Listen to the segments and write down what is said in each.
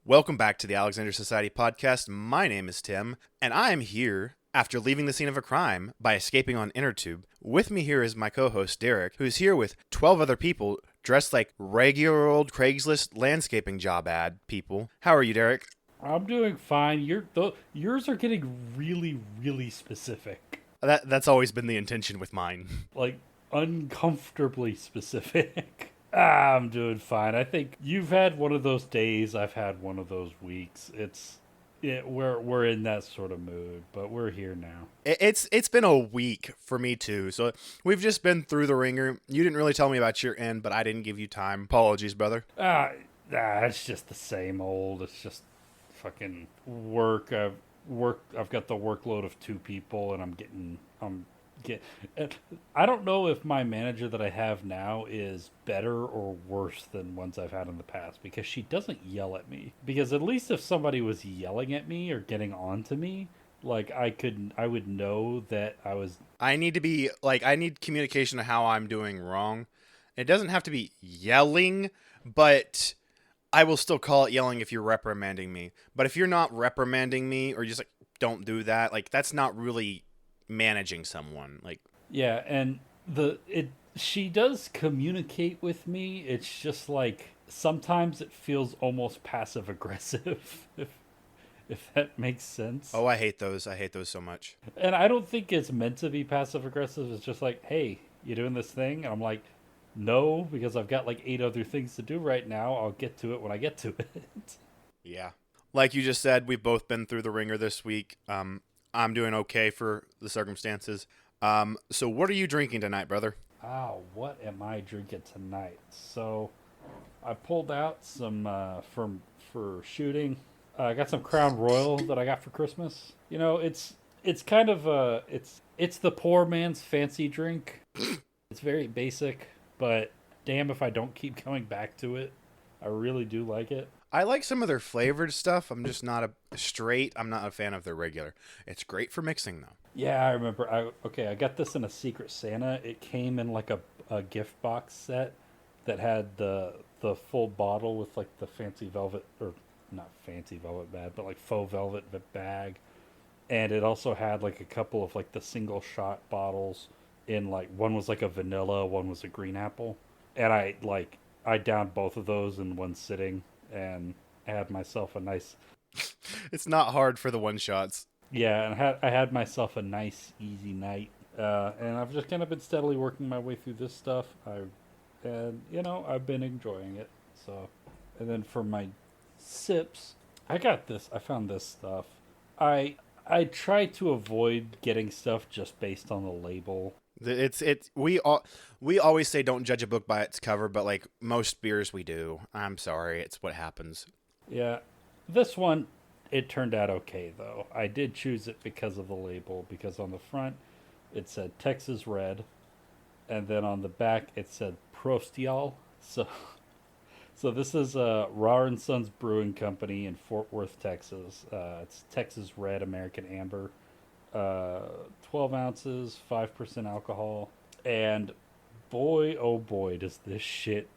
Welcome back to the Alexander Society podcast. My name is Tim, and I am here after leaving the scene of a crime by escaping on InnerTube. With me here is my co-host Derek, who's here with 12 other people dressed like regular old Craigslist landscaping job ad people. How are you, Derek? I'm doing fine. Yours are getting really, really specific. That's always been the intention with mine. Like, uncomfortably specific. I'm doing fine. I think you've had one of those days. I've had one of those weeks. We're in that sort of mood, but we're here now. It's been a week for me too, so we've just been through the ringer. You didn't really tell me about your end, but I didn't give you time. Apologies, brother. It's just the same old. It's just fucking work. I've got the workload of two people, and I don't know if my manager that I have now is better or worse than ones I've had in the past, because she doesn't yell at me. Because at least if somebody was yelling at me or getting on to me, like I would know that I need communication of how I'm doing wrong. It doesn't have to be yelling, but I will still call it yelling if you're reprimanding me. But if you're not reprimanding me or just like don't do that, like that's not really managing someone. Like yeah, and she does communicate with me. It's just like sometimes it feels almost passive aggressive if that makes sense. oh, I hate those. I hate those so much. And I don't think it's meant to be passive aggressive. It's just like, "Hey, you doing this thing?" And I'm like, "No, because I've got like 8 other things to do right now. I'll get to it when I get to it." Yeah. Like you just said, we've both been through the ringer this week. I'm doing okay for the circumstances. So what are you drinking tonight, brother? Oh, what am I drinking tonight? So, I pulled out some for shooting. I got some Crown Royal that I got for Christmas. You know, it's kind of it's the poor man's fancy drink. It's very basic, but damn if I don't keep coming back to it. I really do like it. I like some of their flavored stuff. I'm just not I'm not a fan of their regular. It's great for mixing though. Yeah, I remember. I got this in a Secret Santa. It came in like a gift box set that had the full bottle with like the fancy velvet, or not fancy velvet bag, but like faux velvet bag, and it also had like a couple of like the single shot bottles in like one was like a vanilla, one was a green apple, and I downed both of those in one sitting and had myself a nice. It's not hard for the one shots. Yeah, and I had myself a nice easy night, and I've just kind of been steadily working my way through this stuff. I've been enjoying it. So, and then for my sips, I found this stuff. I try to avoid getting stuff just based on the label. We always say don't judge a book by its cover, but like most beers we do. I'm sorry, it's what happens. Yeah, this one, it turned out okay though. I did choose it because of the label, because on the front it said Texas Red, and then on the back it said Prostial. So this is Rar and Sons Brewing Company in Fort Worth, Texas. It's Texas Red American Amber, 12 ounces, 5% alcohol, and boy, oh boy, does this shit,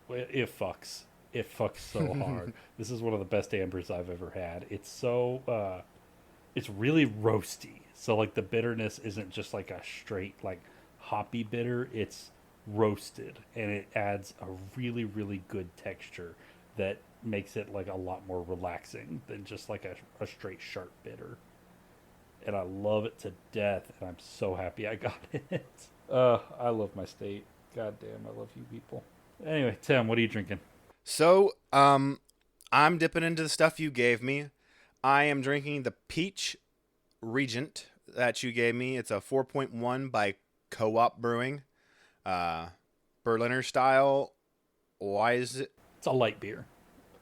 it fucks. It fucks so hard. This is one of the best ambers I've ever had. It's really roasty. So like the bitterness isn't just like a straight like hoppy bitter. It's roasted, and it adds a really really good texture that makes it like a lot more relaxing than just like a straight sharp bitter. And I love it to death, and I'm so happy I got it. I love my state. God damn, I love you people. Anyway, Tim, what are you drinking? So, I'm dipping into the stuff you gave me. I am drinking the Peach Regent that you gave me. It's a 4.1 by Co-op Brewing. Berliner style. Why is it? It's a light beer.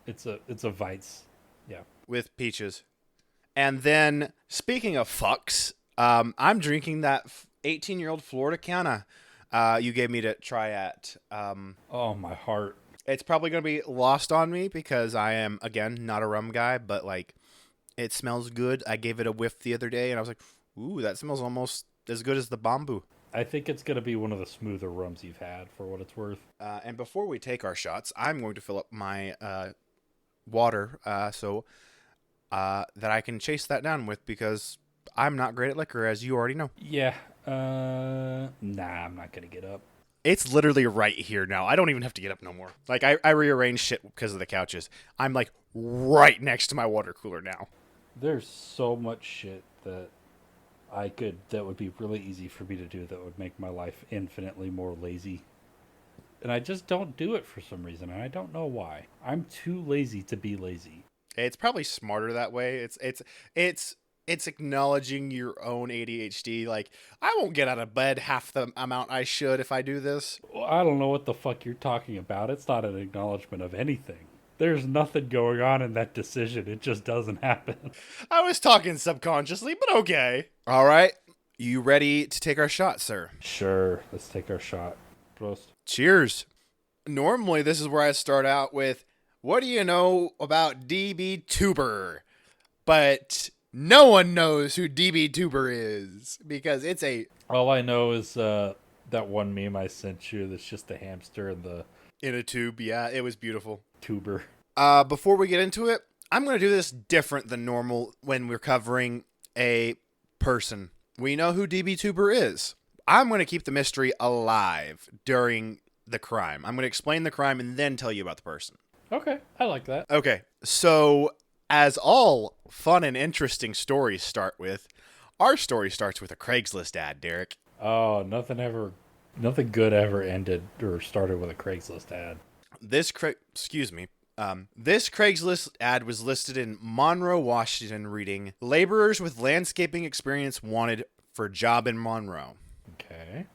It's a Weiss. Yeah. With peaches. And then, speaking of fucks, I'm drinking that 18-year-old Florida Cana you gave me to try at. Oh, my heart. It's probably going to be lost on me because I am, again, not a rum guy, but like, it smells good. I gave it a whiff the other day, and I was like, ooh, that smells almost as good as the bamboo. I think it's going to be one of the smoother rums you've had, for what it's worth. And before we take our shots, I'm going to fill up my water, so that I can chase that down with, because I'm not great at liquor, as you already know. Yeah. Nah, I'm not gonna get up. It's literally right here now. I don't even have to get up no more. Like, I rearranged shit because of the couches. I'm, like, right next to my water cooler now. There's so much shit that would be really easy for me to do that would make my life infinitely more lazy. And I just don't do it for some reason, and I don't know why. I'm too lazy to be lazy. It's probably smarter that way. It's acknowledging your own ADHD. Like, I won't get out of bed half the amount I should if I do this. Well, I don't know what the fuck you're talking about. It's not an acknowledgement of anything. There's nothing going on in that decision. It just doesn't happen. I was talking subconsciously, but okay. All right. You ready to take our shot, sir? Sure, let's take our shot. Prost. Cheers. Normally, this is where I start out with, what do you know about BTuber? But no one knows who BTuber is, because it's a... All I know is that one meme I sent you that's just the hamster and the In a tube, yeah, it was beautiful. tuber. Before we get into it, I'm going to do this different than normal when we're covering a person. We know who BTuber is. I'm going to keep the mystery alive during the crime. I'm going to explain the crime and then tell you about the person. Okay, I like that. Okay, so as all fun and interesting stories start with, our story starts with a Craigslist ad, Derek. Oh, nothing good ever ended or started with a Craigslist ad. This Craigslist ad was listed in Monroe, Washington, reading, "Laborers with landscaping experience wanted for job in Monroe." Okay.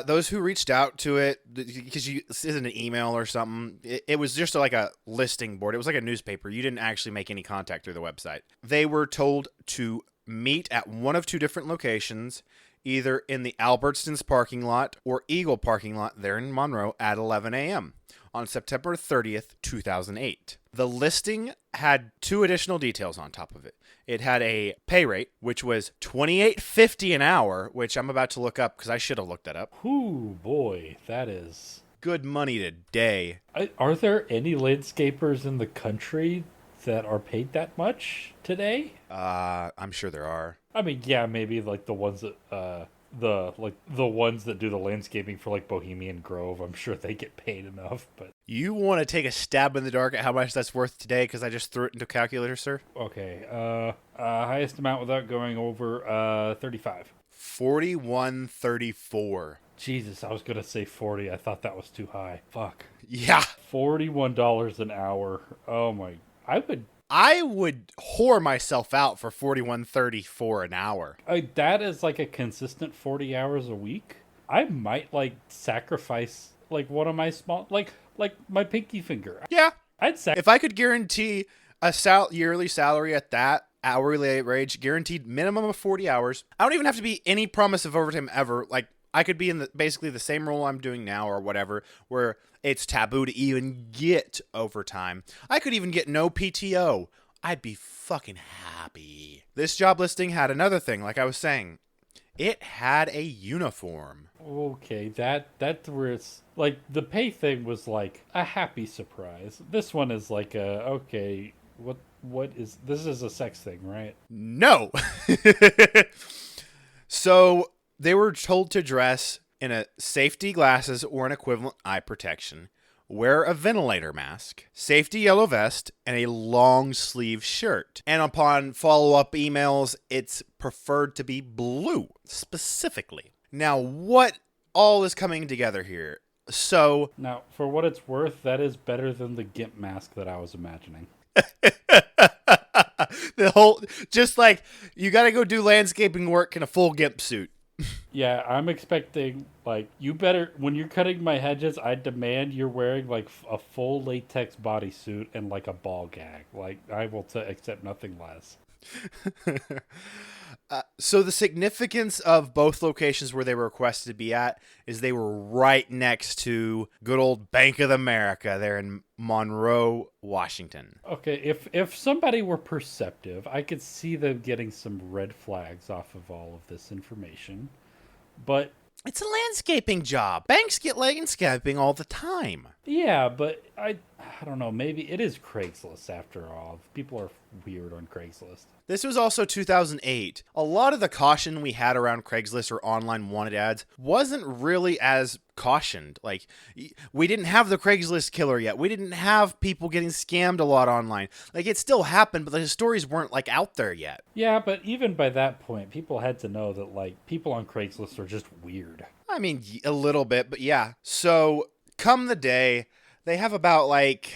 Those who reached out to it, because this isn't an email or something, it was just like a listing board. It was like a newspaper. You didn't actually make any contact through the website. They were told to meet at one of two different locations, either in the Albertsons parking lot or Eagle parking lot there in Monroe at 11 a.m. on September 30th, 2008. The listing had two additional details on top of it. It had a pay rate, which was $28.50 an hour, which I'm about to look up because I should have looked that up. Whoo, boy, that is Good money today. Are there any landscapers in the country that are paid that much today? I'm sure there are. I mean, yeah, maybe like the ones that the ones that do the landscaping for like Bohemian Grove. I'm sure they get paid enough, but You want to take a stab in the dark at how much that's worth today? Because I just threw it into a calculator, sir. okay. Highest amount without going over 35. 41.34. Jesus, I was gonna say 40. I thought that was too high. Fuck. Yeah. $41 an hour. Oh my. I would whore myself out for 41.34 an hour. That is like a consistent 40 hours a week. I might like sacrifice like one of my small like my pinky finger. Yeah. I'd say If I could guarantee a yearly salary at that hourly wage, guaranteed minimum of 40 hours, I don't even have to be any promise of overtime ever. Like, I could be in basically the same role I'm doing now or whatever, where it's taboo to even get overtime. I could even get no PTO. I'd be fucking happy. This job listing had another thing, like I was saying. It had a uniform. okay, that's where it's like the pay thing was like a happy surprise. This one is like okay, what is this is a sex thing, right? No. So they were told to dress in a safety glasses or an equivalent eye protection, wear a ventilator mask, safety yellow vest, and a long sleeve shirt. And upon follow-up emails, it's preferred to be blue, specifically. Now, what all is coming together here? So, Now, for what it's worth, that is better than the GIMP mask that I was imagining. the whole, just like, you gotta go do landscaping work in a full GIMP suit. Yeah, I'm expecting, like, you better, when you're cutting my hedges, I demand you're wearing, like, a full latex bodysuit and, like, a ball gag. Like, I will accept nothing less. So the significance of both locations where they were requested to be at is they were right next to good old Bank of America there in Monroe, Washington. Okay, if somebody were perceptive, I could see them getting some red flags off of all of this information. But It's a landscaping job. Banks get landscaping all the time. yeah, but I don't know. Maybe it is Craigslist after all. People are weird on Craigslist. This was also 2008. A lot of the caution we had around Craigslist or online wanted ads wasn't really as cautioned. Like, we didn't have the Craigslist killer yet. We didn't have people getting scammed a lot online. Like, it still happened, but the stories weren't, like, out there yet. Yeah, but even by that point, people had to know that, like, people on Craigslist are just weird. I mean, a little bit, but yeah. So, come the day, they have about, like,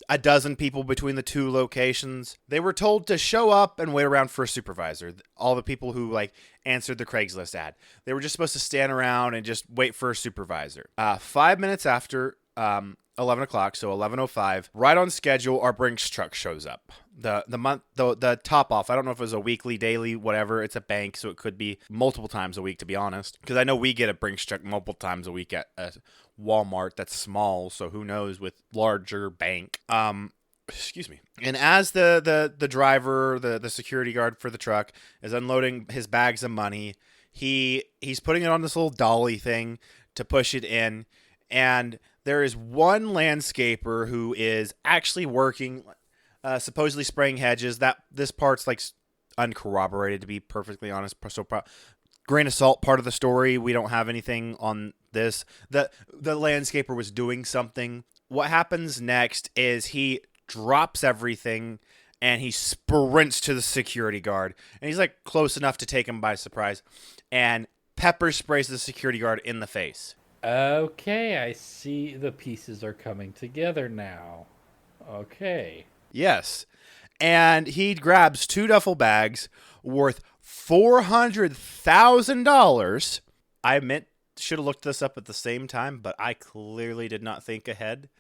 a dozen people between the two locations. They were told to show up and wait around for a supervisor. All the people who like answered the Craigslist ad. They were just supposed to stand around and just wait for a supervisor. 5 minutes after 11 o'clock, so 11:05, right on schedule, our Brinks truck shows up. The top off. I don't know if it was a weekly, daily, whatever. It's a bank, so it could be multiple times a week, to be honest. Because I know we get a Brinks truck multiple times a week at Walmart that's small, so who knows with larger bank. Excuse me. And as the driver, the security guard for the truck is unloading his bags of money, he's putting it on this little dolly thing to push it in, and there is one landscaper who is actually working, supposedly spraying hedges. That this part's like uncorroborated, to be perfectly honest. So grain of salt part of the story. We don't have anything on this. The landscaper was doing something. What happens next is he drops everything and he sprints to the security guard, and he's like close enough to take him by surprise, and pepper sprays the security guard in the face. Okay, I see the pieces are coming together now. Okay. Yes. And he grabs 2 duffel bags worth $400,000. Should have looked this up at the same time, but I clearly did not think ahead.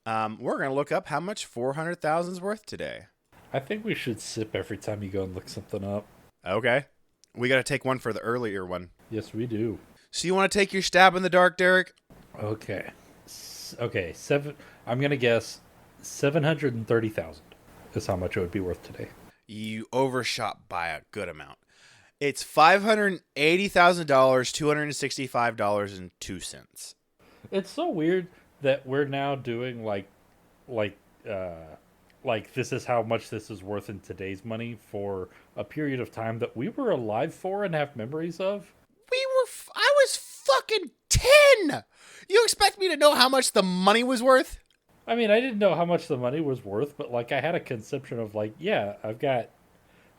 We're going to look up how much 400,000 is worth today. I think we should sip every time you go and look something up. Okay. We got to take one for the earlier one. Yes, we do. So you want to take your stab in the dark, Derek? Okay. Okay, I'm going to guess 730,000 is how much it would be worth today. You overshot by a good amount. It's $580,000, $265.02. It's so weird that we're now doing like this is how much this is worth in today's money for a period of time that we were alive for and have memories of. I was fucking 10. You expect me to know how much the money was worth? I mean, I didn't know how much the money was worth, but like I had a conception of like, yeah, I've got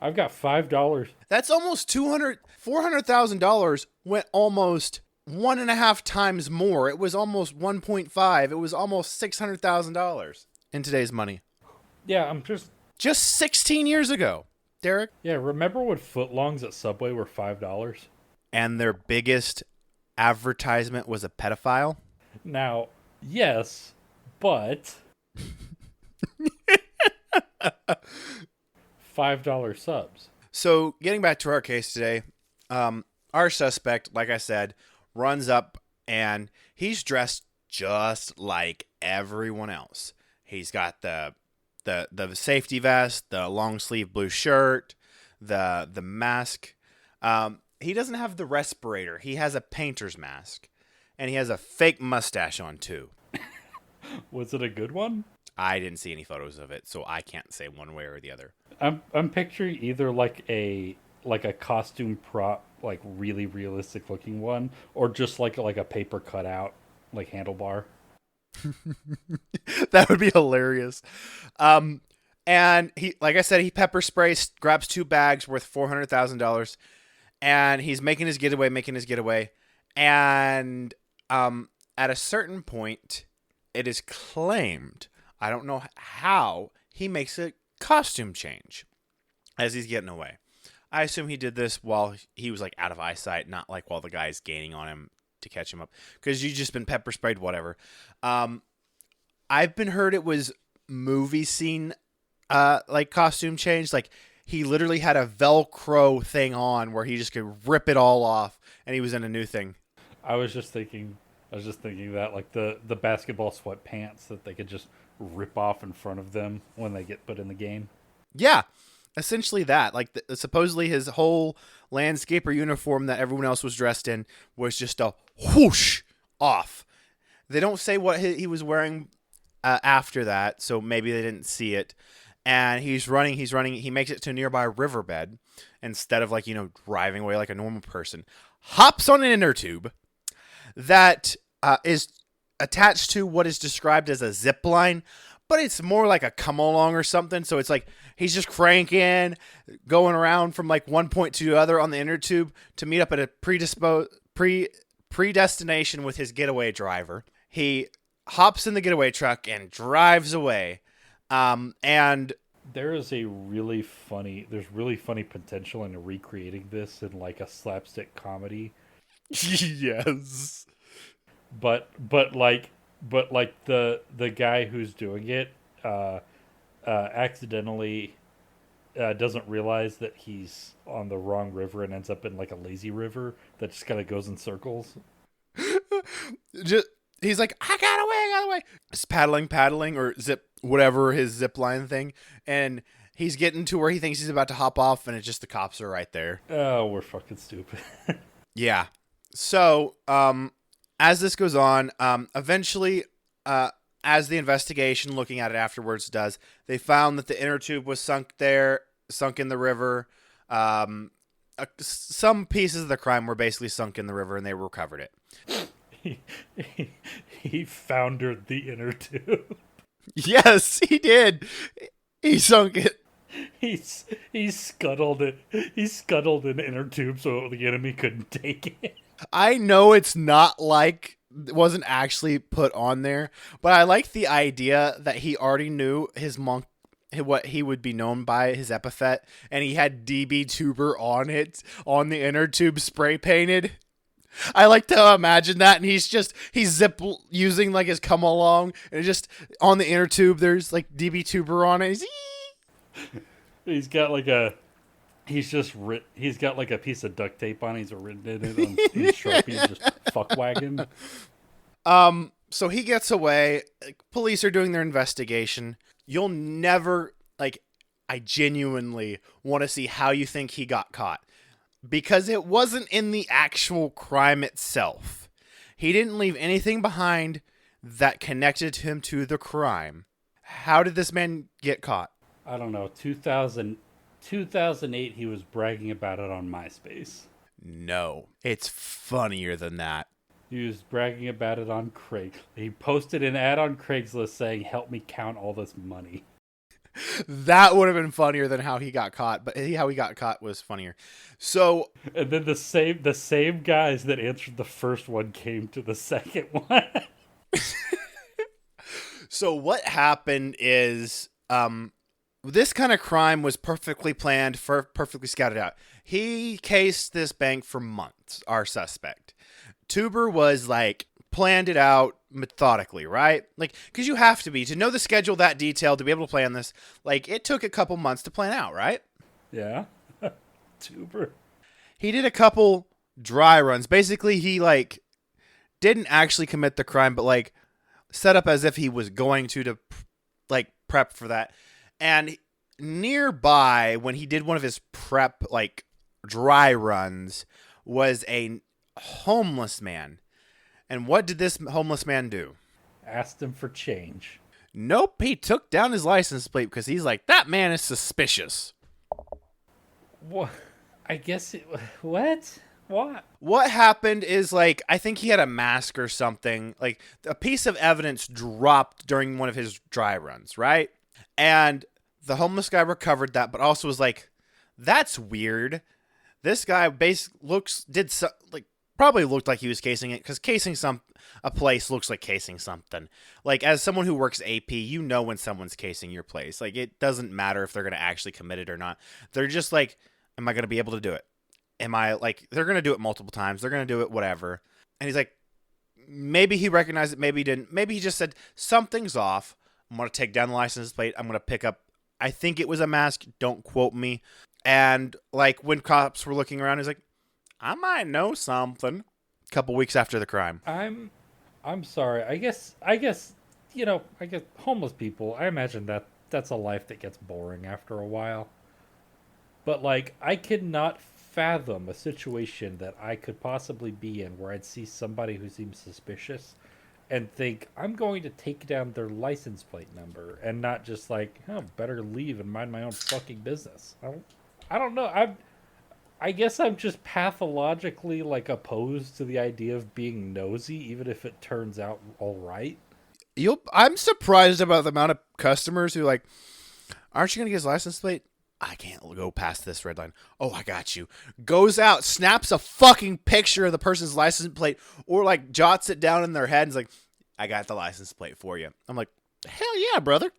$5. That's almost $400,000 went almost 1.5 times more. It was almost 1.5. It was almost $600,000 in today's money. Yeah, I'm just 16 years ago, Derek. Yeah, remember when footlongs at Subway were $5? And their biggest advertisement was a pedophile? Now, yes, but $5 subs. So, getting back to our case today, our suspect, like I said, runs up and he's dressed just like everyone else. He's got the safety vest, the long sleeve blue shirt, the mask. He doesn't have the respirator. He has a painter's mask, and he has a fake mustache on too. Was it a good one? I didn't see any photos of it, so I can't say one way or the other. I'm picturing either like a costume prop, like really realistic looking one, or just like a paper cutout, like handlebar. That would be hilarious. And he, like I said, he pepper sprays, grabs 2 bags worth $400,000, and he's making his getaway. And at a certain point, it is claimed, I don't know how, he makes a costume change as he's getting away. I assume he did this while he was like out of eyesight, not like while the guy's gaining on him to catch him up, because you just been pepper sprayed, whatever. I've been heard it was movie scene like costume change. Like he literally had a Velcro thing on where he just could rip it all off, and he was in a new thing. I was just thinking that like the basketball sweatpants that they could just rip off in front of them when they get put in the game. Yeah, essentially that. Like supposedly his whole landscaper uniform that everyone else was dressed in was just a whoosh off. They don't say what he was wearing after that, so maybe they didn't see it. And he's running. He makes it to a nearby riverbed instead of, like, driving away like a normal person. Hops on an inner tube that is attached to what is described as a zip line, but it's more like a come along or something. So it's like he's just cranking, going around from like one point to the other on the inner tube to meet up at a predestination with his getaway driver. He hops in the getaway truck and drives away. And there's really funny potential in recreating this in like a slapstick comedy. yes. But the guy who's doing it accidentally doesn't realize that he's on the wrong river and ends up in like a lazy river that just kind of goes in circles. He's like, I got away. Just paddling, or whatever his zip line thing, and he's getting to where he thinks he's about to hop off, and it's just the cops are right there. Oh, we're fucking stupid. Yeah. So, as this goes on, eventually, as the investigation, looking at it afterwards, does, they found that the inner tube was sunk in the river. Some pieces of the crime were basically sunk in the river, and they recovered it. He foundered the inner tube. Yes, he did. He sunk it. He scuttled it. He scuttled an inner tube so the enemy couldn't take it. I know it's not like it wasn't actually put on there, but I like the idea that he already knew what he would be known by, his epithet, and he had BTuber on the inner tube spray painted. I like to imagine that, and he's zip using like his come along, and just on the inner tube there's like BTuber on it. He's got like a piece of duct tape on. He's written in it on Sharpie, just fuck wagon. So he gets away. Police are doing their investigation. You'll never, like, I genuinely want to see how you think he got caught. Because it wasn't in the actual crime itself. He didn't leave anything behind that connected him to the crime. How did this man get caught? I don't know. 2008, he was bragging about it on MySpace. No, it's funnier than that. He was bragging about it on Craigslist. He posted an ad on Craigslist saying, "Help me count all this money." That would have been funnier than how he got caught, but how he got caught was funnier. So, and then the same guys that answered the first one came to the second one. So what happened is, this kind of crime was perfectly planned, perfectly scouted out. He cased this bank for months, our suspect. Tuber was like, planned it out methodically, right? Like, because you have to know the schedule that detailed to be able to plan this. Like, it took a couple months to plan out, right? Yeah. Tuber. He did a couple dry runs. Basically, he, like, didn't actually commit the crime, but, like, set up as if he was going to like, prep for that. And nearby, when he did one of his prep, like, dry runs, was a homeless man. And what did this homeless man do? Asked him for change. Nope, he took down his license plate because he's like, that man is suspicious. What? I guess what? What? What happened is, like, I think he had a mask or something. Like, a piece of evidence dropped during one of his dry runs, right? And the homeless guy recovered that, but also was like, that's weird. This guy probably looked like he was casing it, because casing a place looks like casing something. Like, as someone who works AP, you know when someone's casing your place. Like, it doesn't matter if they're going to actually commit it or not. They're just like, am I going to be able to do it? Am I, like, they're going to do it multiple times. They're going to do it whatever. And he's like, maybe he recognized it, maybe he didn't. Maybe he just said, something's off. I'm going to take down the license plate. I'm going to pick up, I think it was a mask. Don't quote me. And, like, when cops were looking around, he's like, I might know something. A couple weeks after the crime. I'm sorry. I guess homeless people, I imagine that's a life that gets boring after a while. But, like, I could not fathom a situation that I could possibly be in where I'd see somebody who seems suspicious and think I'm going to take down their license plate number and not just like, oh, better leave and mind my own fucking business. I don't know. I guess I'm just pathologically like opposed to the idea of being nosy, even if it turns out all right. I'm surprised about the amount of customers who like, aren't you gonna get his license plate? I can't go past this red line. Oh, I got you. Goes out, snaps a fucking picture of the person's license plate, or like jots it down in their head and is like, I got the license plate for you. I'm like, hell yeah, brother.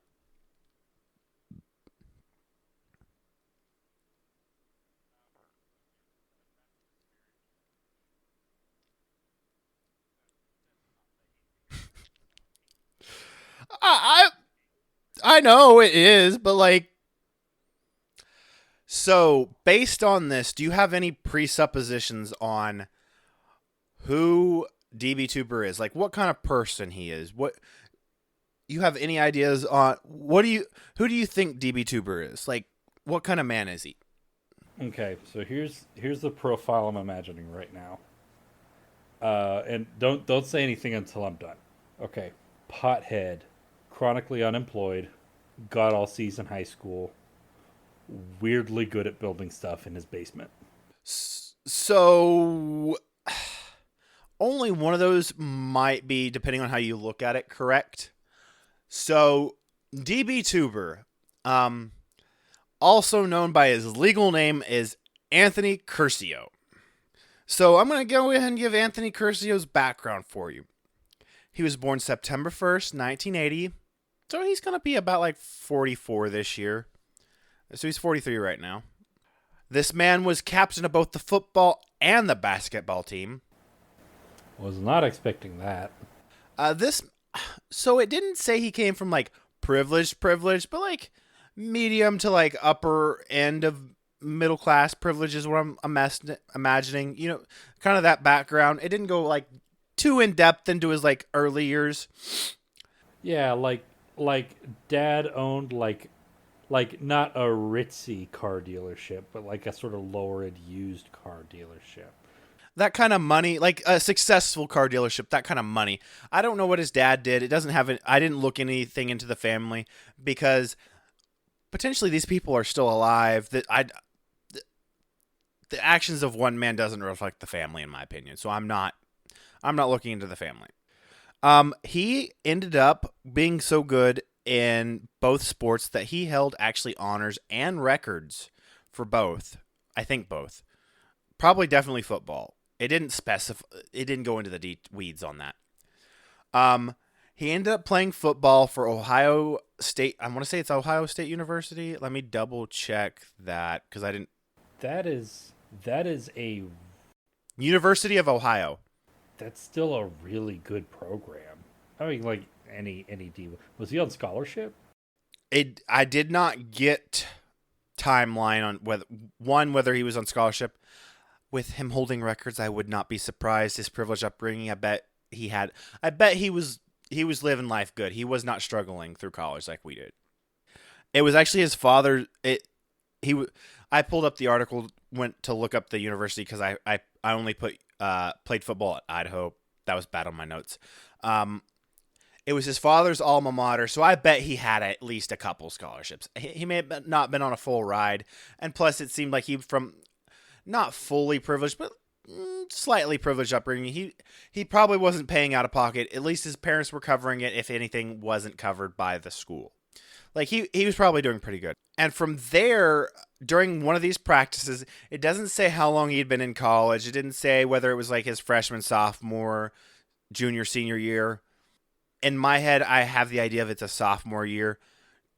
I I know it is, but like, so based on this, do you have any presuppositions on who DBTuber is? Like, what kind of person he is? What you have any ideas on? Who do you think DBTuber is? Like, what kind of man is he? Okay, so here's the profile I'm imagining right now. And don't say anything until I'm done. Okay, pothead, chronically unemployed, got all C's in high school, weirdly good at building stuff in his basement. So only one of those might be, depending on how you look at it, correct. So DBTuber, um, also known by his legal name, is Anthony Curcio. So I'm going to go ahead and give Anthony Curcio's background for you. He was born September 1st, 1980. So he's going to be about like 44 this year. So he's 43 right now. This man was captain of both the football and the basketball team. Was not expecting that. This, so it didn't say he came from like privileged, but like medium to like upper end of middle class privilege is what I'm imagining. You know, kind of that background. It didn't go like too in depth into his like early years. Yeah, like dad owned like not a ritzy car dealership, but like a sort of lower end used car dealership. That kind of money, like a successful car dealership, that kind of money. I don't know what his dad did. It doesn't have it. I didn't look anything into the family because potentially these people are still alive. The actions of one man doesn't reflect the family, in my opinion. So I'm not looking into the family. He ended up being so good in both sports that he held actually honors and records for both. I think both. Probably definitely football. It didn't specify. It didn't go into the weeds on that. He ended up playing football for Ohio State. I want to say it's Ohio State University. Let me double check that because I didn't. That is a University of Ohio. that's still a really good program. I mean, like any D. Was he on scholarship? I did not get timeline on whether he was on scholarship. With him holding records, I would not be surprised. His privileged upbringing, I bet he had. I bet he was living life good. He was not struggling through college like we did. It was actually his father. I pulled up the article, went to look up the university because I only played football at Idaho. That was bad on my notes. It was his father's alma mater, so I bet he had at least a couple scholarships. He may have not been on a full ride, and plus it seemed like he from not fully privileged, but slightly privileged upbringing. He probably wasn't paying out of pocket. At least his parents were covering it if anything wasn't covered by the school. Like he was probably doing pretty good. And from there, during one of these practices, it doesn't say how long he'd been in college. It didn't say whether it was like his freshman, sophomore, junior, senior year. In my head, I have the idea of it's a sophomore year.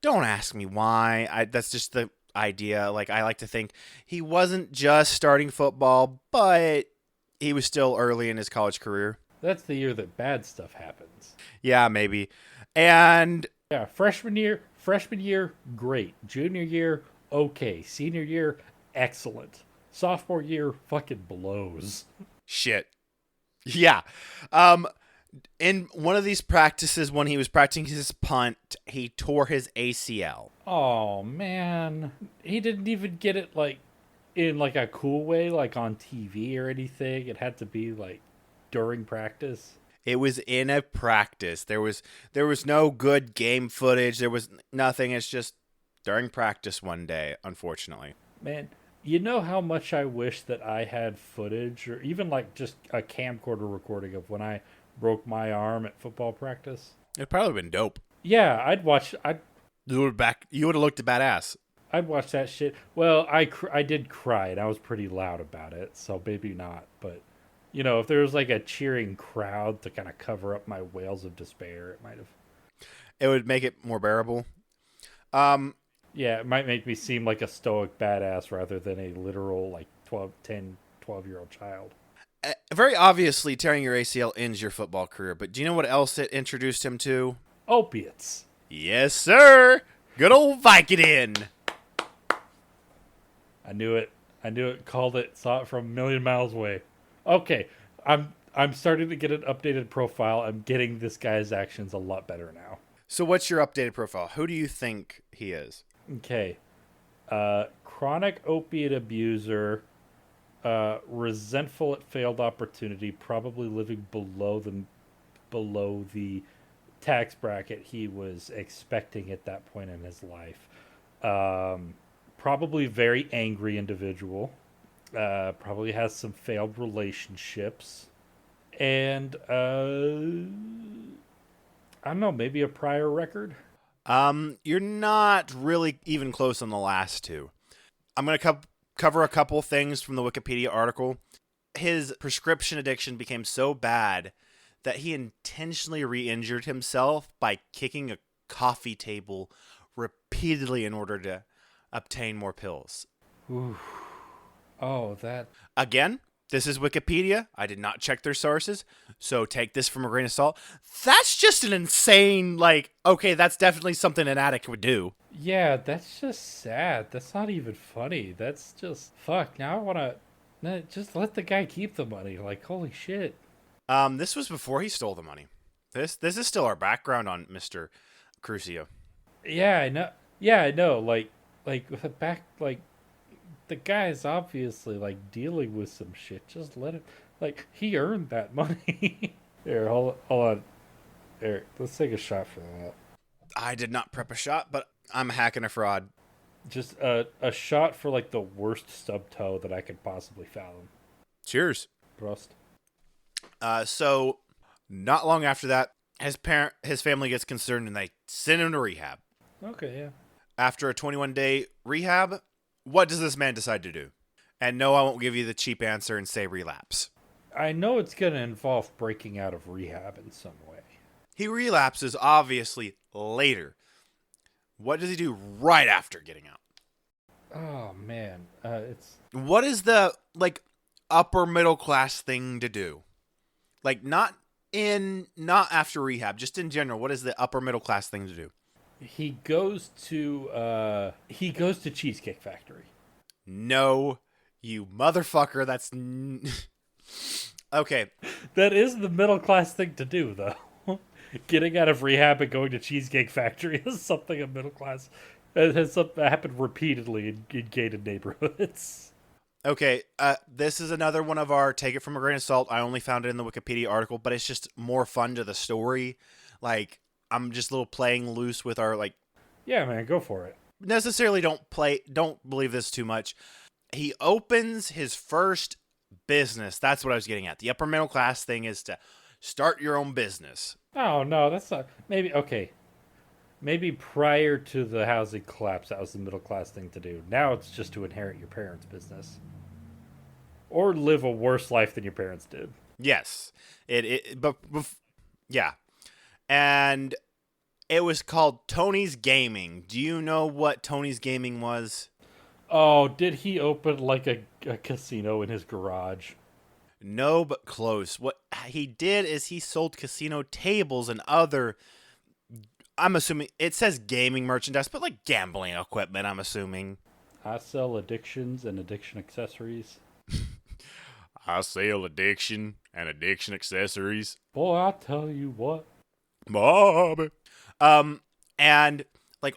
Don't ask me why. That's just the idea. Like I like to think he wasn't just starting football, but he was still early in his college career. That's the year that bad stuff happens. Yeah, maybe. And Yeah, freshman year, great. Junior year, okay. Senior year, excellent. Sophomore year, fucking blows. shit. Yeah. In one of these practices, when he was practicing his punt, he tore his ACL. Oh man, he didn't even get it like in like a cool way, like on TV or anything. It had to be like during practice. It was in a practice. There was no good game footage. There was nothing. It's just during practice one day, unfortunately. Man, you know how much I wish that I had footage or even like just a camcorder recording of when I broke my arm at football practice? It'd probably been dope. Yeah, You would have looked badass. I'd watch that shit. Well, I did cry and I was pretty loud about it, so maybe not, but if there was like a cheering crowd to kind of cover up my wails of despair, it might have. It would make it more bearable. Yeah, it might make me seem like a stoic badass rather than a literal like 12-year-old child. Very obviously, tearing your ACL ends your football career, but do you know what else it introduced him to? Opiates. Yes, sir. Good old Vicodin. I knew it. Called it. Saw it from a million miles away. Okay, I'm starting to get an updated profile. I'm getting this guy's actions a lot better now. So what's your updated profile? Who do you think he is? Okay. Chronic opiate abuser, resentful at failed opportunity, probably living below the tax bracket he was expecting at that point in his life. Probably very angry individual. Probably has some failed relationships. And I don't know, maybe a prior record? You're not really even close on the last two. I'm going to cover a couple things from the Wikipedia article. His prescription addiction became so bad that he intentionally re-injured himself by kicking a coffee table repeatedly in order to obtain more pills. Ooh. Oh, that... Again, this is Wikipedia. I did not check their sources, so take this from a grain of salt. That's just an insane, okay, that's definitely something an addict would do. Yeah, that's just sad. That's not even funny. That's just... Fuck, now I want to... Just let the guy keep the money. Like, holy shit. This was before he stole the money. This is still our background on Mr. Curcio. Yeah, I know. Yeah, I know. Back, the guy's obviously, dealing with some shit. Just let him... he earned that money. Here, hold on. Eric, let's take a shot for that. I did not prep a shot, but I'm hacking a fraud. Just a shot for, the worst stub toe that I could possibly fathom. Cheers. Prost. So, not long after that, his family gets concerned and they send him to rehab. Okay, yeah. After a 21-day rehab, what does this man decide to do? And no, I won't give you the cheap answer and say relapse. I know it's going to involve breaking out of rehab in some way. He relapses, obviously, later. What does he do right after getting out? Oh, man. What is the, upper middle class thing to do? Not after rehab, just in general, what is the upper middle class thing to do? He goes to Cheesecake Factory. No, you motherfucker, that's... Okay. That is the middle class thing to do, though. Getting out of rehab and going to Cheesecake Factory is something a middle class... It has happened repeatedly in gated neighborhoods. Okay, this is another one of our take it from a grain of salt. I only found it in the Wikipedia article, but it's just more fun to the story. I'm just a little playing loose with our, Yeah, man, go for it. Necessarily don't believe this too much. He opens his first business. That's what I was getting at. The upper middle class thing is to start your own business. Oh, no, that's not... Maybe, okay. Maybe prior to the housing collapse, that was the middle class thing to do. Now it's just to inherit your parents' business. Or live a worse life than your parents did. Yes. Yeah. And it was called Tony's Gaming. Do you know what Tony's Gaming was? Oh, did he open a casino in his garage? No, but close. What he did is he sold casino tables and other... I'm assuming it says gaming merchandise, but gambling equipment, I'm assuming. I sell addictions and addiction accessories. I sell addiction and addiction accessories. Boy, I tell you what. Bobby. And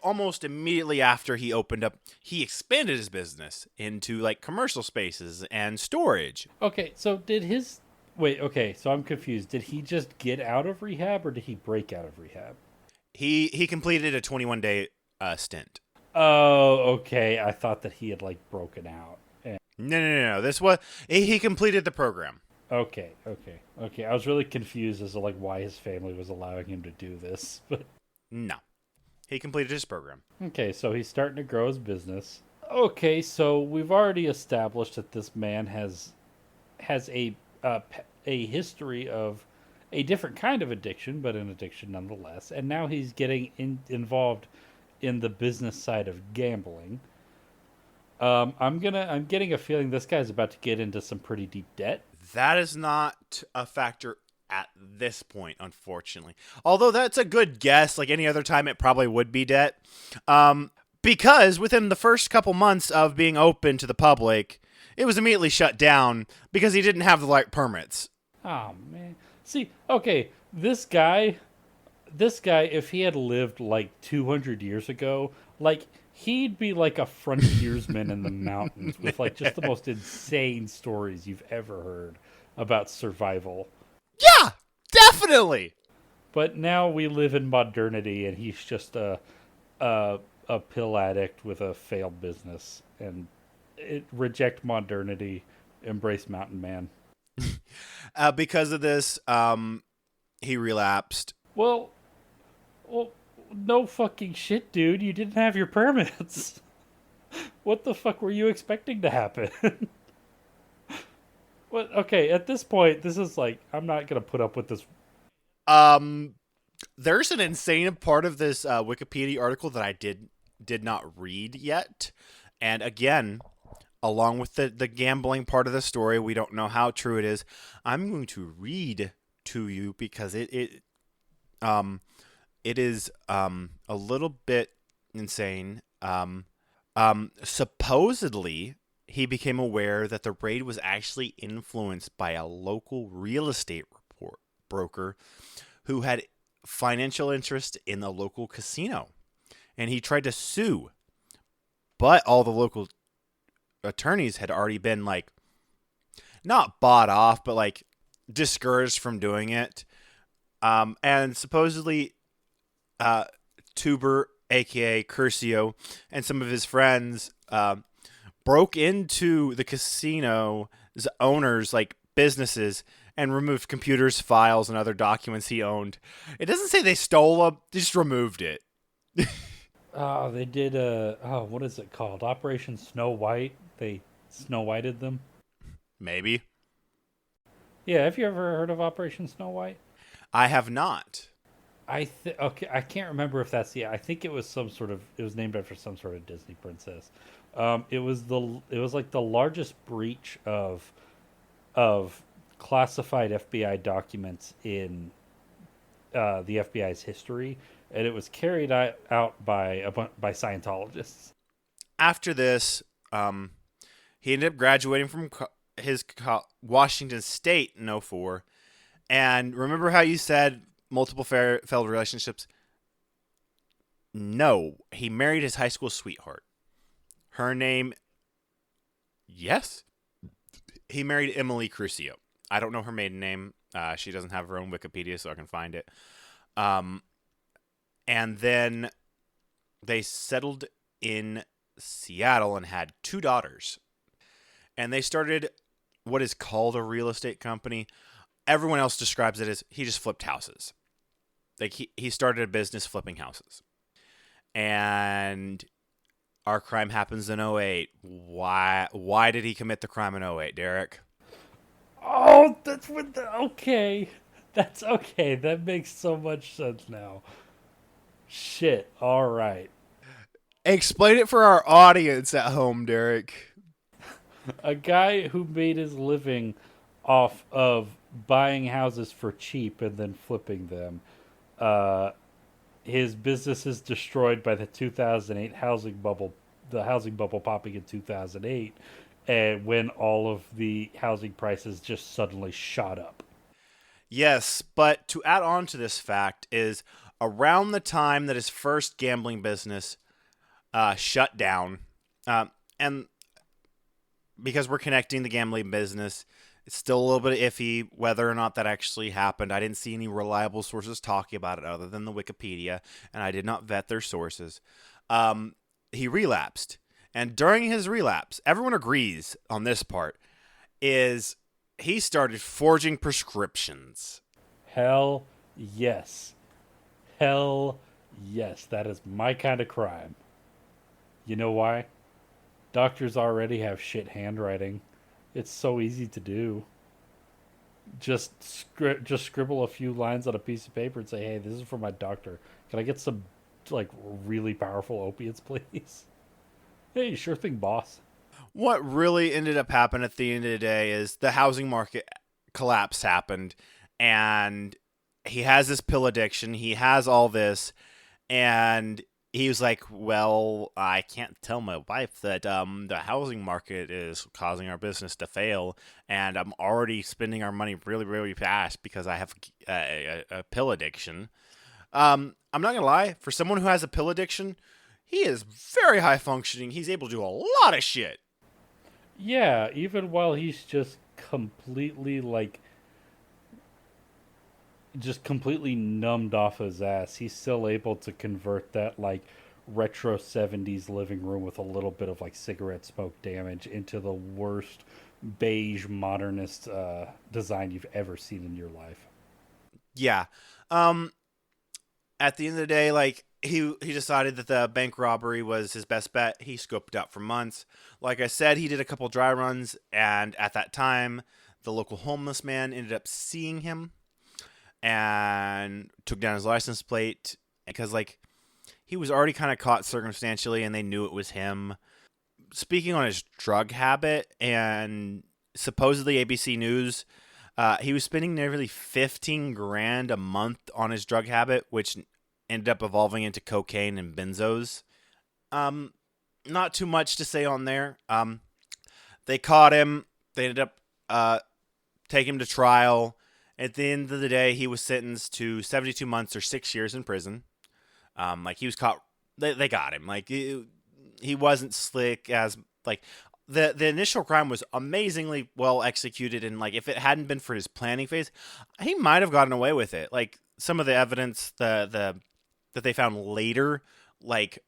almost immediately after he opened up, he expanded his business into commercial spaces and storage. Okay, so did his Wait, okay, so I'm confused. Did he just get out of rehab or did he break out of rehab? He completed a 21-day stint. Oh, okay. I thought that he had like broken out. No. This was he completed the program. Okay. I was really confused as to like why his family was allowing him to do this. But No, he completed his program. okay, so he's starting to grow his business. Okay, so we've already established that this man has a history of a different kind of addiction, but an addiction nonetheless. And now he's getting involved in the business side of gambling. I'm getting a feeling this guy's about to get into some pretty deep debt. That is not a factor at this point, unfortunately. Although that's a good guess. Like any other time, it probably would be debt. Because within the first couple months of being open to the public, it was immediately shut down because he didn't have the right permits. Oh man. See, okay, this guy, if he had lived like 200 years ago, like he'd be like a frontiersman in the mountains with like just the most insane stories you've ever heard about survival. Yeah, definitely. But now we live in modernity, and he's just a pill addict with a failed business. And reject modernity, embrace Mountain Man. Because of this, he relapsed. Well, well, no fucking shit, dude. You didn't have your permits. What the fuck were you expecting to happen? What? Okay, at this point, this is like I'm not gonna put up with this. Um, there's an insane part of this Wikipedia article that I did not read yet, and again, along with the gambling part of the story, we don't know how true it is. I'm going to read to you because it is a little bit insane. Supposedly, he became aware that the raid was actually influenced by a local real estate broker who had financial interest in the local casino, and he tried to sue, but all the local attorneys had already been like not bought off, but like discouraged from doing it. And supposedly, Tuber, aka Curcio, and some of his friends broke into the casino's owners' like businesses and removed computers, files, and other documents he owned. It doesn't say they stole them; they just removed it. Oh, they did a what is it called? Operation Snow White. They Snow Whited them. Maybe Yeah, have you ever heard of Operation Snow White? I have not. Okay, I can't remember if that's I think it was some sort of it was named after some sort of Disney princess. It was like the largest breach of classified FBI documents in the FBI's history, and it was carried out by Scientologists. After this, he ended up graduating from Washington State in '04. And remember how you said multiple failed relationships? No, he married his high school sweetheart. Her name, yes, he married Emily Curcio. I don't know her maiden name. She doesn't have her own Wikipedia, so I can find it. And then they settled in Seattle and had two daughters. And they started what is called a real estate company. Everyone else describes it as he just flipped houses. Like he started a business flipping houses. And our crime happens in '08. Why did he commit the crime in '08, Derek? Oh, that's what okay. That's okay. That makes so much sense now. Shit. All right. Explain it for our audience at home, Derek. A guy who made his living off of buying houses for cheap and then flipping them. Uh, his business is destroyed by the 2008 housing bubble, the housing bubble popping in 2008, and when all of the housing prices just suddenly shot up. Yes, but to add on to this fact is around the time that his first gambling business shut down, and because we're connecting the gambling business It's still a little bit iffy whether or not that actually happened. I didn't see any reliable sources talking about it other than the Wikipedia, and I did not vet their sources. Um, he relapsed. And during his relapse, everyone agrees on this part, is he started forging prescriptions. Hell yes. Hell yes. That is my kind of crime. You know why? Doctors already have shit handwriting. It's so easy to do. Just scribble a few lines on a piece of paper and say, "Hey, this is for my doctor. Can I get some like really powerful opiates, please?" Hey, sure thing, boss. What really ended up happening at the end of the day is the housing market collapse happened, and he has this pill addiction. He has all this, and he was like, "Well, I can't tell my wife that the housing market is causing our business to fail, and I'm already spending our money really, really fast because I have a pill addiction." I'm not gonna lie. For someone who has a pill addiction, he is very high functioning. He's able to do a lot of shit. Yeah, even while he's completely like just completely numbed off his ass, he's still able to convert that like retro 70s living room with a little bit of like cigarette smoke damage into the worst beige modernist design you've ever seen in your life. Yeah. Um, at the end of the day, like he decided that the bank robbery was his best bet. He scoped it out for months. Like I said, he did a couple dry runs, and at that time, the local homeless man ended up seeing him and took down his license plate because like he was already kind of caught circumstantially, and they knew it was him. Speaking on his drug habit, and supposedly ABC News, he was spending nearly 15 grand a month on his drug habit, which ended up evolving into cocaine and benzos. Um, Not too much to say on there. They caught him. They ended up taking him to trial. At the end of the day, he was sentenced to 72 months or 6 years in prison. Like he was caught. They got him. Like he wasn't slick as like the initial crime was amazingly well executed, and like if it hadn't been for his planning phase, he might have gotten away with it. Like some of the evidence the that they found later, like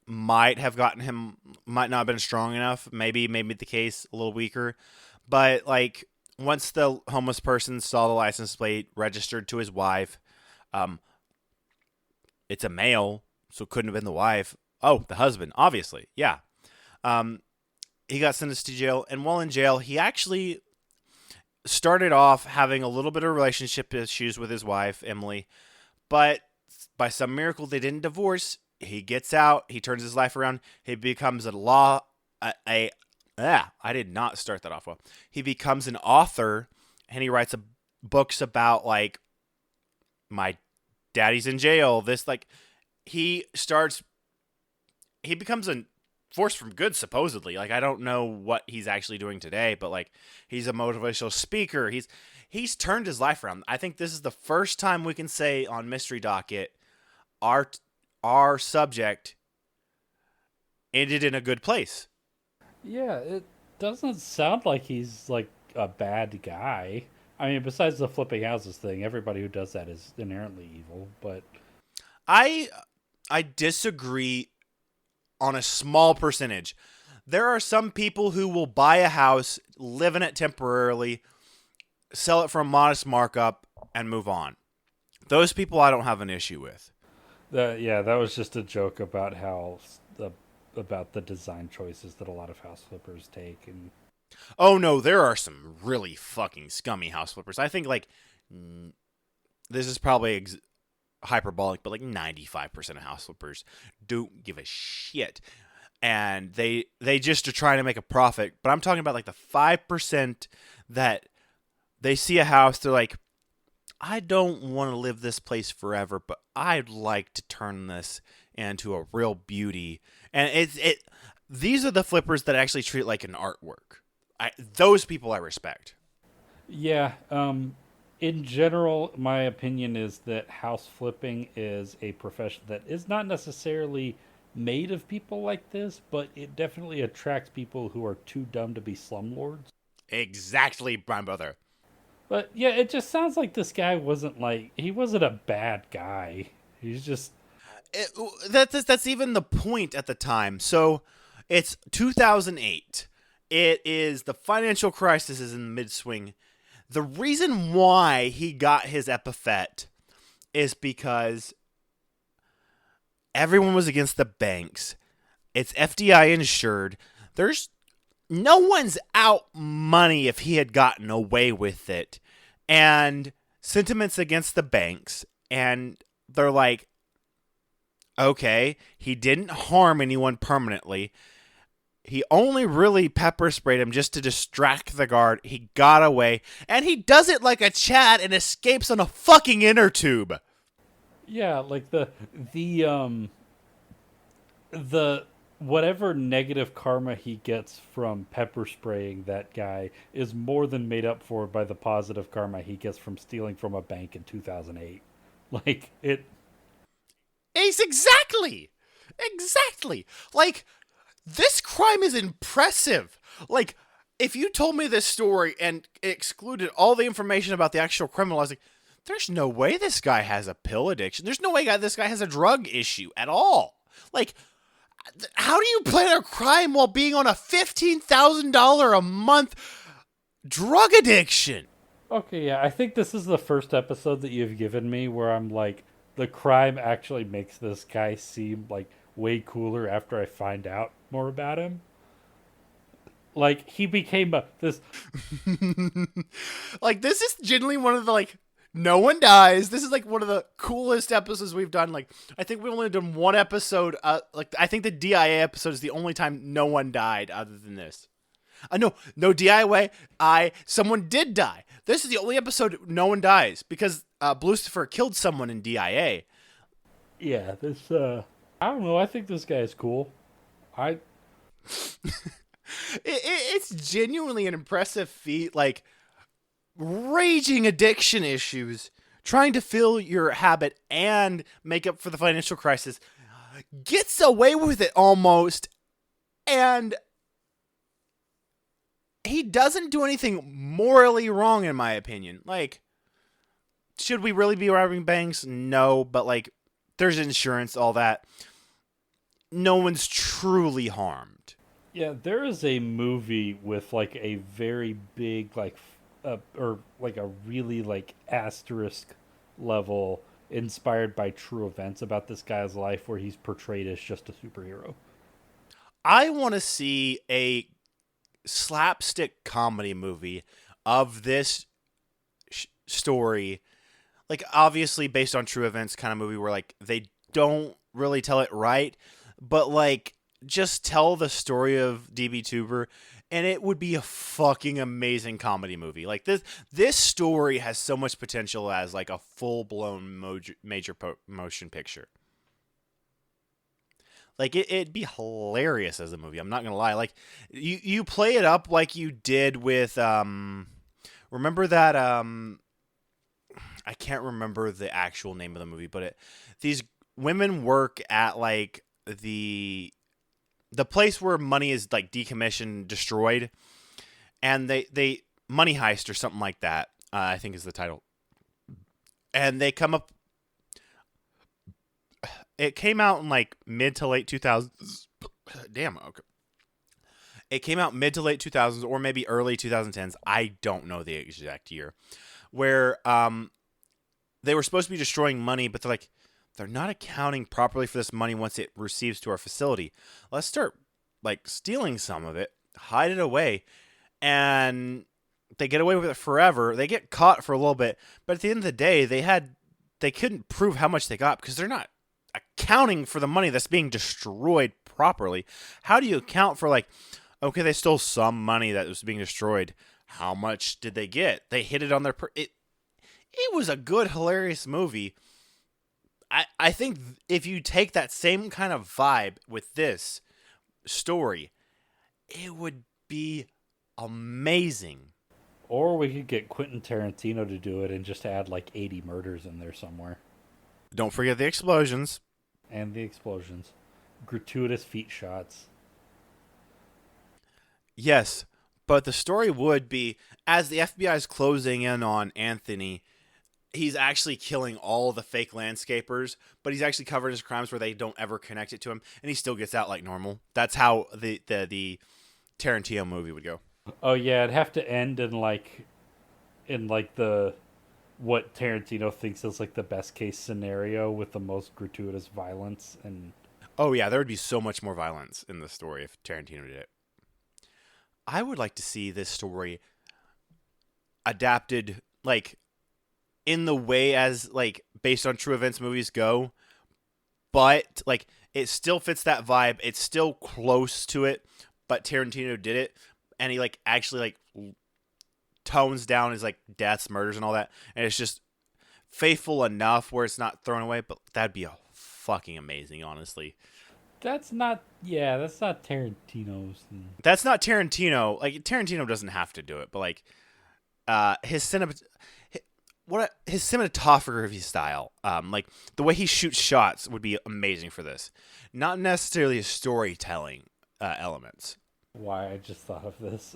might have gotten him, might not have been strong enough. Maybe made the case a little weaker, but like once the homeless person saw the license plate registered to his wife, um, it's a male, so it couldn't have been the wife. Oh, the husband, obviously, yeah. Um, he got sentenced to jail, and while in jail, he actually started off having a little bit of relationship issues with his wife, Emily, but by some miracle, they didn't divorce. He gets out, he turns his life around, he becomes I did not start that off well. He becomes an author, and he writes books about like my daddy's in jail. This like he starts he becomes a force from good supposedly. Like I don't know what he's actually doing today, but like he's a motivational speaker. He's turned his life around. I think this is the first time we can say on Mystery Docket our our subject ended in a good place. Yeah, it doesn't sound like he's like a bad guy. I mean, besides the flipping houses thing, everybody who does that is inherently evil. But I I disagree on a small percentage. There are some people who will buy a house, live in it temporarily, sell it for a modest markup, and move on. Those people I don't have an issue with. yeah, that was just a joke about how the about the design choices that a lot of house flippers take. And Oh no, there are some really fucking scummy house flippers. I think like this is probably hyperbolic, but like 95% of house flippers don't give a shit, and they just are trying to make a profit. But I'm talking about like the 5% that they see a house, they're like, I don't want to live this place forever, but I'd like to turn this into a real beauty. And it these are the flippers that actually treat it like an artwork. Those people I respect. yeah, in general, my opinion is that house flipping is a profession that is not necessarily made of people like this, but it definitely attracts people who are too dumb to be slumlords. Exactly, my brother. But yeah, it just sounds like this guy he wasn't a bad guy. He's just It, that's even the point at the time. So it's 2008. It is the financial crisis is in mid swing. The reason why he got his epithet is because everyone was against the banks. It's FDI insured. There's no one's out money if he had gotten away with it. And sentiments against the banks. And they're like, okay, he didn't harm anyone permanently. He only really pepper sprayed him just to distract the guard. He got away. And he does it like a Chad and escapes on a fucking inner tube. yeah, like the whatever negative karma he gets from pepper spraying that guy is more than made up for by the positive karma he gets from stealing from a bank in 2008. Like it Ace, exactly. Like, this crime is impressive. Like, if you told me this story and excluded all the information about the actual criminal, I was like, there's no way this guy has a pill addiction. There's no way this guy has a drug issue at all. Like, how do you plan a crime while being on a $15,000 a month drug addiction? Okay, yeah, I think this is the first episode that you've given me where I'm like, the crime actually makes this guy seem like way cooler after I find out more about him. Like he became this. Like, this is genuinely one of the, like, no one dies. This is like one of the coolest episodes we've done. Like, I think we've only done one episode. Like, I think the DIA episode is the only time no one died other than this. No DIA. Someone did die. This is the only episode no one dies because Blucifer killed someone in DIA. Yeah, this. I don't know. I think this guy is cool. I It's genuinely an impressive feat. Like, raging addiction issues, trying to fill your habit and make up for the financial crisis, gets away with it almost, and he doesn't do anything morally wrong, in my opinion. Like, should we really be robbing banks? No, but, like, there's insurance, all that. No one's truly harmed. Yeah, there is a movie with like a very big or like a really like asterisk level inspired by true events about this guy's life where he's portrayed as just a superhero. I want to see a slapstick comedy movie of this story, like, obviously based on true events kind of movie where, like, they don't really tell it right, but, like, just tell the story of BTuber, and it would be a fucking amazing comedy movie. Like, this story has so much potential as, like, a full-blown major motion picture. Like, it'd be hilarious as a movie. I'm not gonna lie. Like, you play it up like you did with remember that I can't remember the actual name of the movie, but these women work at, like, the place where money is, like, decommissioned, destroyed, and they Money Heist or something like that. I think is the title. And they come up. It came out in, like, mid to late 2000s. Damn. Okay. It came out mid to late 2000s or maybe early 2010s. I don't know the exact year. Where they were supposed to be destroying money, but they're not accounting properly for this money once it receives to our facility. Let's start, like, stealing some of it, hide it away, and they get away with it forever. They get caught for a little bit, but at the end of the day, they couldn't prove how much they got because they're not accounting for the money that's being destroyed properly. How do you account for, like, okay, they stole some money that was being destroyed. How much did they get? They hit it on their it was a good, hilarious movie. I think if you take that same kind of vibe with this story, it would be amazing. Or we could get Quentin Tarantino to do it and just add like 80 murders in there somewhere. Don't forget the explosions. And the explosions. Gratuitous feet shots. Yes, But the story would be, as the FBI is closing in on Anthony, he's actually killing all the fake landscapers, but he's actually covered his crimes where they don't ever connect it to him, and he still gets out like normal. That's how the Tarantino movie would go. Oh yeah, it'd have to end in like the what Tarantino thinks is like the best case scenario with the most gratuitous violence. And Oh yeah, there would be so much more violence in the story if Tarantino did it. I would like to see this story adapted like in the way as like based on true events movies go, but like it still fits that vibe. It's still close to it, but Tarantino did it, and he like actually like tones down his like deaths, murders, and all that, and it's just faithful enough where it's not thrown away. But that'd be a fucking amazing, honestly. that's not Tarantino's. That's not Tarantino. Like Tarantino doesn't have to do it, but like his his cinematography style, like the way he shoots shots would be amazing for this. Not necessarily his storytelling elements. Why I just thought of this.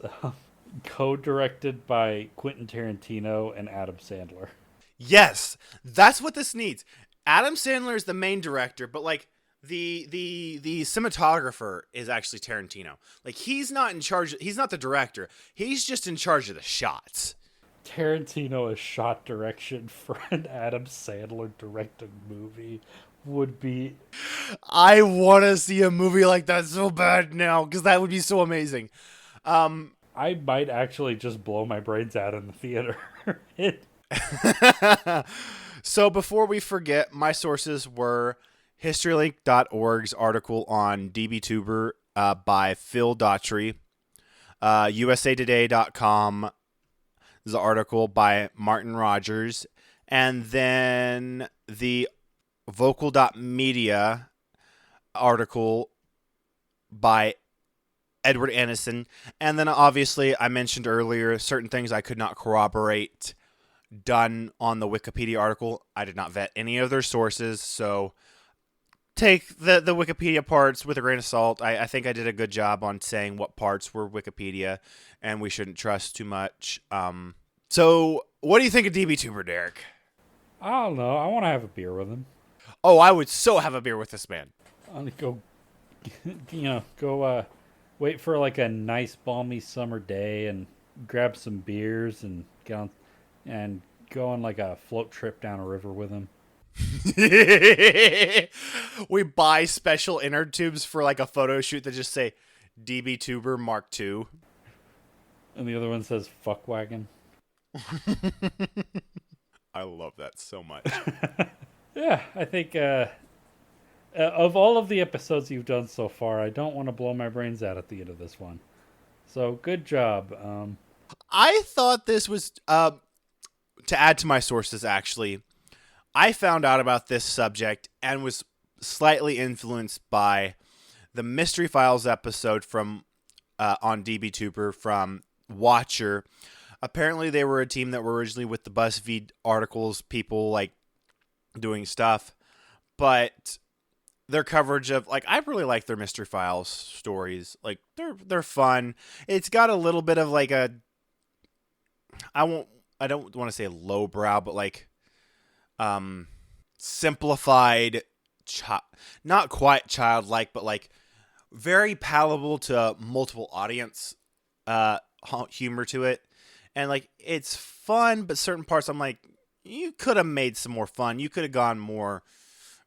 Co-directed by Quentin Tarantino and Adam Sandler. Yes, that's what this needs. Adam Sandler is the main director, but like the cinematographer is actually Tarantino. Like he's not in charge. He's not the director. He's just in charge of the shots. Tarantino as shot direction for an Adam Sandler directed movie would be. I want to see a movie like that so bad now because that would be so amazing. I might actually just blow my brains out in the theater. So before we forget, my sources were historylink.org's article on DBTuber by Phil Daughtry, usatoday.com, the article by Martin Rogers, and then the vocal.media article by Edward Annison. And then obviously I mentioned earlier certain things I could not corroborate done on the Wikipedia article. I did not vet any of their sources, so take the Wikipedia parts with a grain of salt. I think I did a good job on saying what parts were Wikipedia and we shouldn't trust too much. So what do you think of DBTuber, Derek? I don't know. I want to have a beer with him. Oh, I would so have a beer with this man. I want to go, go wait for like a nice balmy summer day and grab some beers and go on like a float trip down a river with him. We buy special inner tubes for like a photo shoot that just say DBTuber Mark II. And the other one says fuck wagon. I love that so much. Yeah, I think of all of the episodes you've done so far, I don't want to blow my brains out at the end of this one. So good job. I thought this was to add to my sources. Actually, I found out about this subject and was slightly influenced by the Mystery Files episode from on DBTuber from Watcher. Apparently, they were a team that were originally with the BuzzFeed articles, people like doing stuff, but their coverage of like I really like their Mystery Files stories. Like they're fun. It's got a little bit of like a I don't want to say lowbrow, but like simplified, not quite childlike, but like very palatable to multiple audience humor to it. And like it's fun, but certain parts I'm like, you could have made some more fun. You could have gone more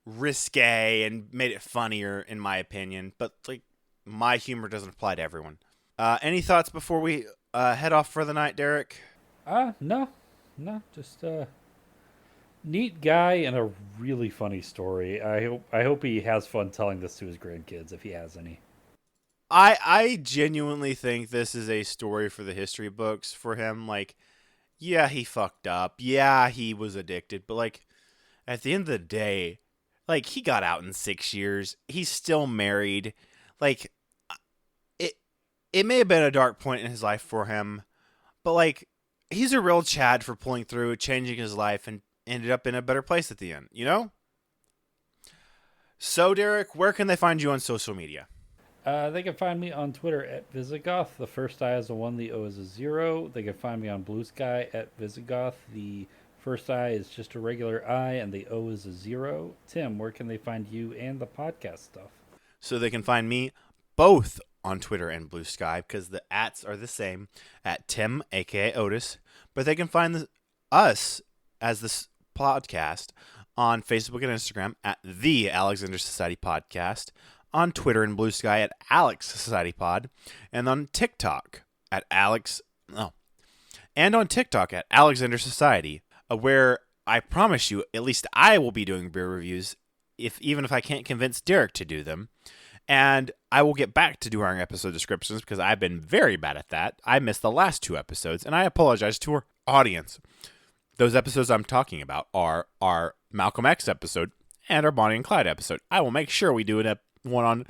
risque and made it funnier, in my opinion. But like my humor doesn't apply to everyone. Any thoughts before we head off for the night, Derek? No, just neat guy and a really funny story. I hope he has fun telling this to his grandkids if he has any. I genuinely think this is a story for the history books for him. Like, yeah, he fucked up. Yeah, he was addicted. But, like, at the end of the day, like, he got out in 6 years. He's still married. Like, it may have been a dark point in his life for him. But, like, he's a real Chad for pulling through, changing his life, and ended up in a better place at the end, you know? So, Derek, where can they find you on social media? They can find me on Twitter at Visigoth. The first I is a 1, the O is a 0. They can find me on Blue Sky at Visigoth. The first I is just a regular I, and the O is a 0. Tim, where can they find you and the podcast stuff? So they can find me both on Twitter and Blue Sky because the ats are the same at Tim, aka Otis. But they can find us as this podcast on Facebook and Instagram at the Alexander Society Podcast, on Twitter and Blue Sky at Alex Society Pod, and on TikTok at and on TikTok at Alexander Society, where I promise you, at least I will be doing beer reviews, even if I can't convince Derek to do them. And I will get back to doing episode descriptions because I've been very bad at that. I missed the last 2 episodes, and I apologize to our audience. Those episodes I'm talking about are our Malcolm X episode and our Bonnie and Clyde episode. I will make sure we do one on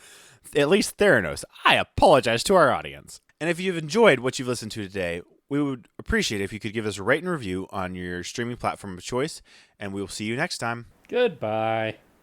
at least Theranos. I apologize to our audience. And if you've enjoyed what you've listened to today, we would appreciate it if you could give us a rate and review on your streaming platform of choice, and we will see you next time. Goodbye.